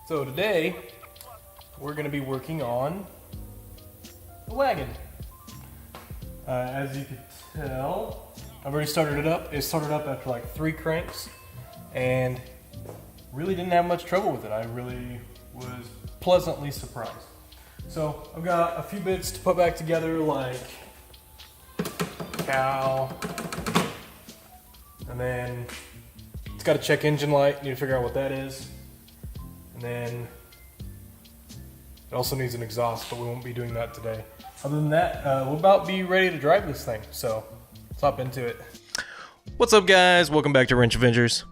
So today, we're going to be working on the wagon. As you can tell, I've already started it up. It started up after like 3 cranks and really didn't have much trouble with it. I really was pleasantly surprised. So I've got a few bits to put back together, like cow, and then it's got a check engine light. Need to figure out what that is. And then it also needs an exhaust, but we won't be doing that today. Other than that, we'll about be ready to drive this thing, so let's hop into it. What's up, guys? Welcome back to Wrench Avengers.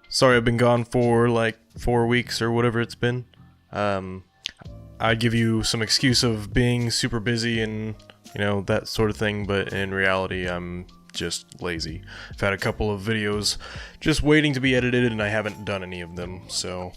Sorry I've been gone for like 4 weeks or whatever it's been. I give you some excuse of being super busy and, you know, that sort of thing, but in reality, I'm just lazy. I've had a couple of videos just waiting to be edited, and I haven't done any of them, so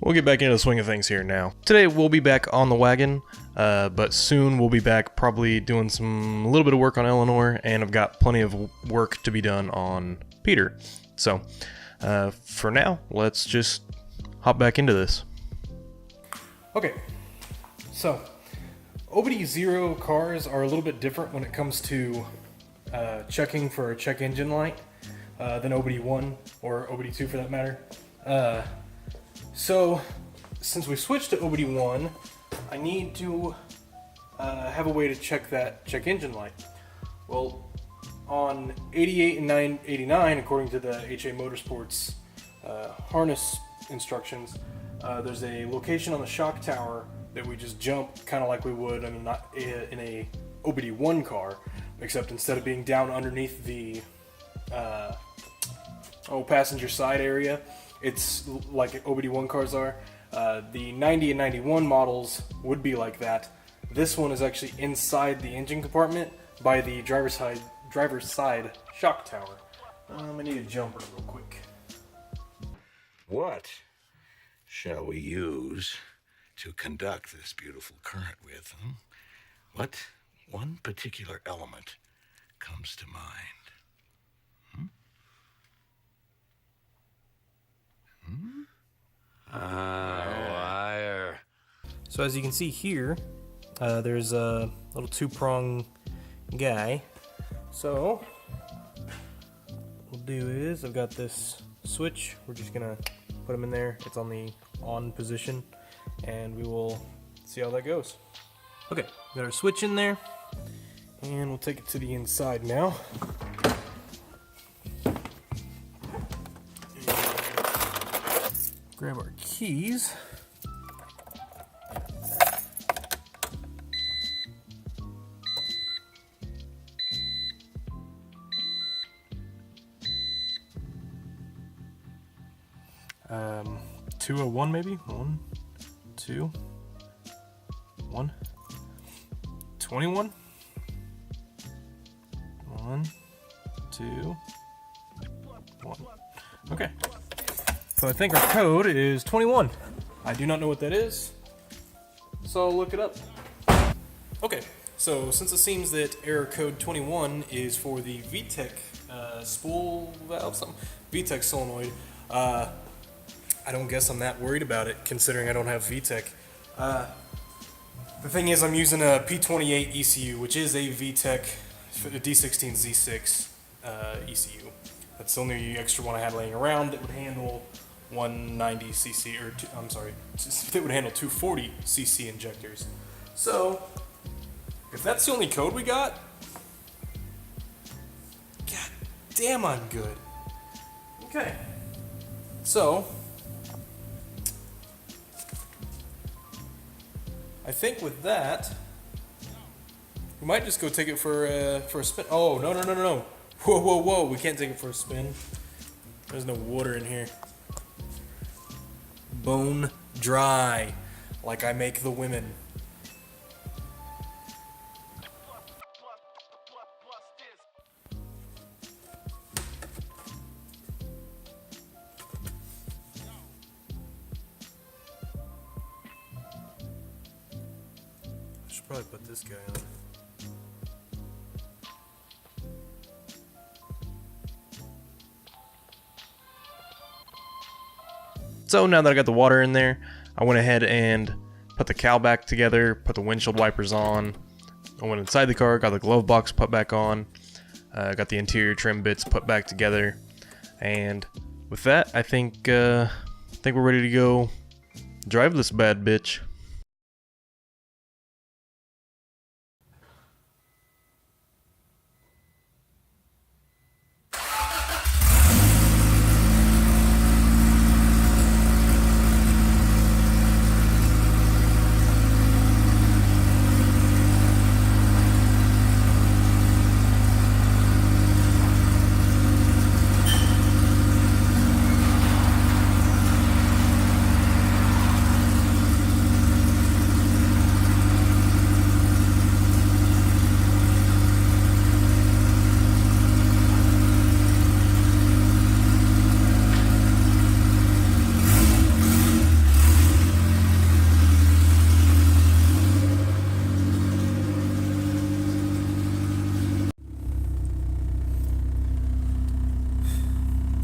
we'll get back into the swing of things here now. Today we'll be back on the wagon, but soon we'll be back probably doing a little bit of work on Eleanor, and I've got plenty of work to be done on Peter. So for now, let's just hop back into this. Okay, so OBD0 cars are a little bit different when it comes to checking for a check engine light than OBD1 or OBD2 for that matter. So since we switched to OBD1, I need to have a way to check that check engine light. Well, on 88 and 989, according to the HA Motorsports harness instructions, there's a location on the shock tower that we just jump kind of like we would in a OBD1 car, except instead of being down underneath the passenger side area, it's like OBD1 cars are. The 90 and 91 models would be like that. This one is actually inside the engine compartment by the driver's side shock tower. I need a jumper real quick. What shall we use to conduct this beautiful current with? What one particular element comes to mind? Wire. So as you can see here, there's a little 2-prong guy. So what we'll do is, I've got this switch. We're just gonna put him in there. It's on the on position, and we will see how that goes. Okay, got our switch in there, and we'll take it to the inside now. Grab our keys. Um, 201 maybe? 1, 2, 1, 21, 1, 2, 1. Okay. So I think our code is 21. I do not know what that is, so I'll look it up. Okay, so since it seems that error code 21 is for the VTEC spool valve, VTEC solenoid, I don't guess I'm that worried about it, considering I don't have VTEC. The thing is, I'm using a P28 ECU, which is a VTEC D16 Z6 ECU. That's the only extra one I had laying around that would handle 190cc, or that would handle 240cc injectors. So, if that's the only code we got, god damn, I'm good. Okay, so I think with that, we might just go take it for a spin. Oh, no. Whoa, we can't take it for a spin. There's no water in here. Bone dry, like I make the women. I should probably put this guy on. So now that I got the water in there, I went ahead and put the cowl back together, put the windshield wipers on. I went inside the car, got the glove box put back on, got the interior trim bits put back together, and with that, I think we're ready to go drive this bad bitch.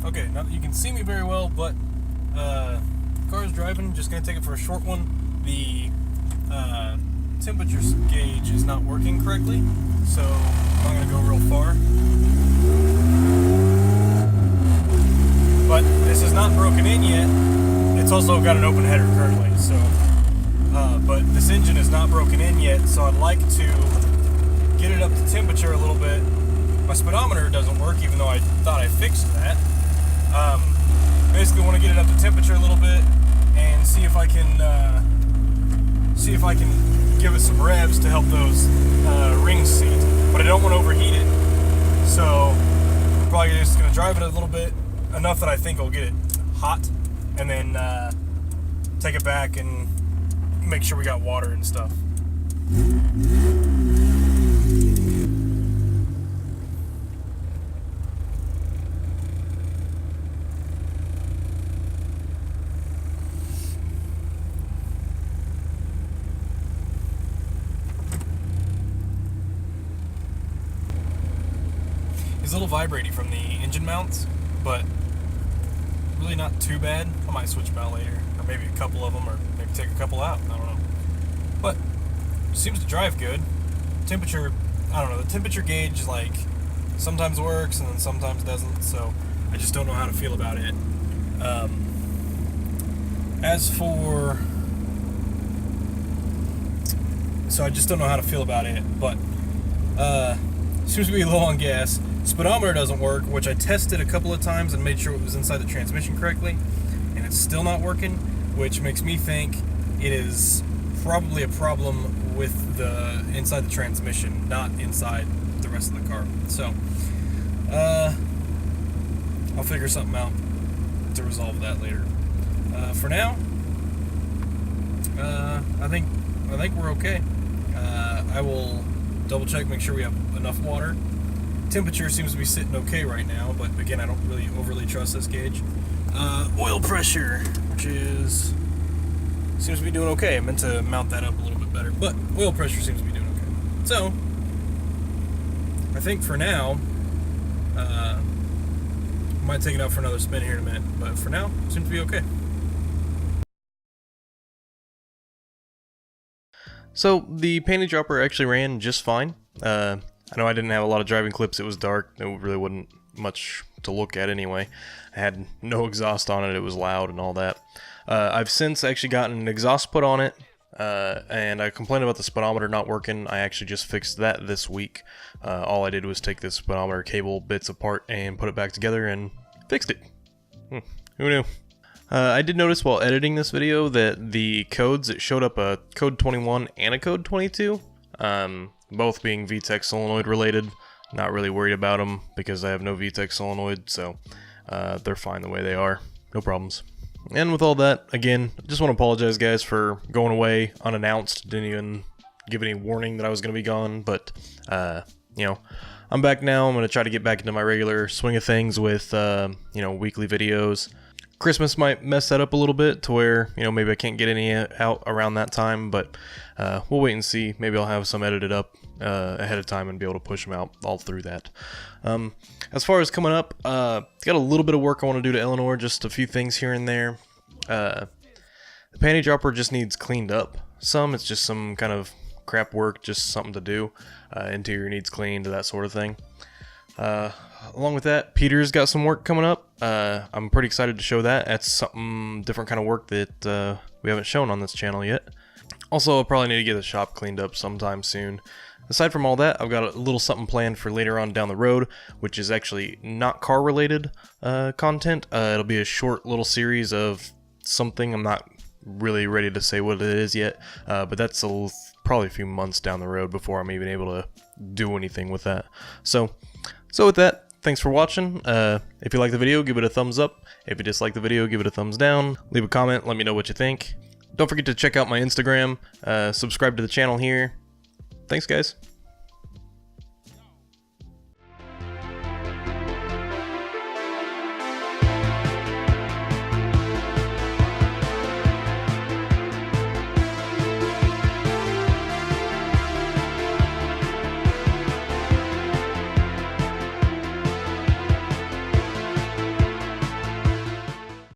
Okay, now that you can see me very well, but car's driving, just gonna take it for a short one. The temperature gauge is not working correctly, so I'm not gonna go real far. But this is not broken in yet. It's also got an open header currently, so but this engine is not broken in yet, so I'd like to get it up to temperature a little bit. My speedometer doesn't work, even though I thought I fixed that. Basically want to get it up to temperature a little bit and see if I can give it some revs to help those rings seat. But I don't want to overheat it, so I'm probably just going to drive it a little bit, enough that I think I'll get it hot, and then take it back and make sure we got water and stuff. It's a little vibrating from the engine mounts, but really not too bad. I might switch them out later, or maybe a couple of them, or maybe take a couple out. I don't know. But seems to drive good. Temperature, I don't know. The temperature gauge like sometimes works and then sometimes doesn't. So I just don't know how to feel about it. So I just don't know how to feel about it. But seems to be low on gas. Speedometer doesn't work, which I tested a couple of times and made sure it was inside the transmission correctly, and it's still not working, which makes me think it is probably a problem with the inside the transmission, not inside the rest of the car. So I'll figure something out to resolve that later. For now, I think we're okay. I will double check, make sure we have enough water. Temperature seems to be sitting okay right now, but again, I don't really overly trust this gauge. Oil pressure, which seems to be doing okay. I meant to mount that up a little bit better, but oil pressure seems to be doing okay. So I think for now, I might take it out for another spin here in a minute, but for now, it seems to be okay. So the panty dropper actually ran just fine. I know I didn't have a lot of driving clips, it was dark, it really wasn't much to look at anyway. I had no exhaust on it, it was loud and all that. I've since actually gotten an exhaust put on it, and I complained about the speedometer not working. I actually just fixed that this week. All I did was take the speedometer cable bits apart and put it back together and fixed it. Who knew? I did notice while editing this video that the codes, it showed up a code 21 and a code 22. Both being VTEC solenoid related. Not really worried about them because I have no VTEC solenoid, so they're fine the way they are. No problems. And with all that, again, I just want to apologize, guys, for going away unannounced. Didn't even give any warning that I was going to be gone, but, you know, I'm back now. I'm going to try to get back into my regular swing of things with, you know, weekly videos. Christmas might mess that up a little bit to where, you know, maybe I can't get any out around that time, but we'll wait and see. Maybe I'll have some edited up ahead of time and be able to push them out all through that. As far as coming up, got a little bit of work I want to do to Eleanor, just a few things here and there. The panty dropper just needs cleaned up. Some, it's just some kind of crap work, just something to do. Interior needs cleaned, that sort of thing. Along with that, Peter's got some work coming up. I'm pretty excited to show that. That's something different kind of work that we haven't shown on this channel yet. Also, I'll probably need to get the shop cleaned up sometime soon. Aside from all that, I've got a little something planned for later on down the road, which is actually not car related content. It'll be a short little series of something. I'm not really ready to say what it is yet, but that's probably a few months down the road before I'm even able to do anything with that. So with that, thanks for watching. If you like the video, give it a thumbs up. If you dislike the video, give it a thumbs down. Leave a comment, let me know what you think. Don't forget to check out my Instagram, subscribe to the channel here. Thanks, guys.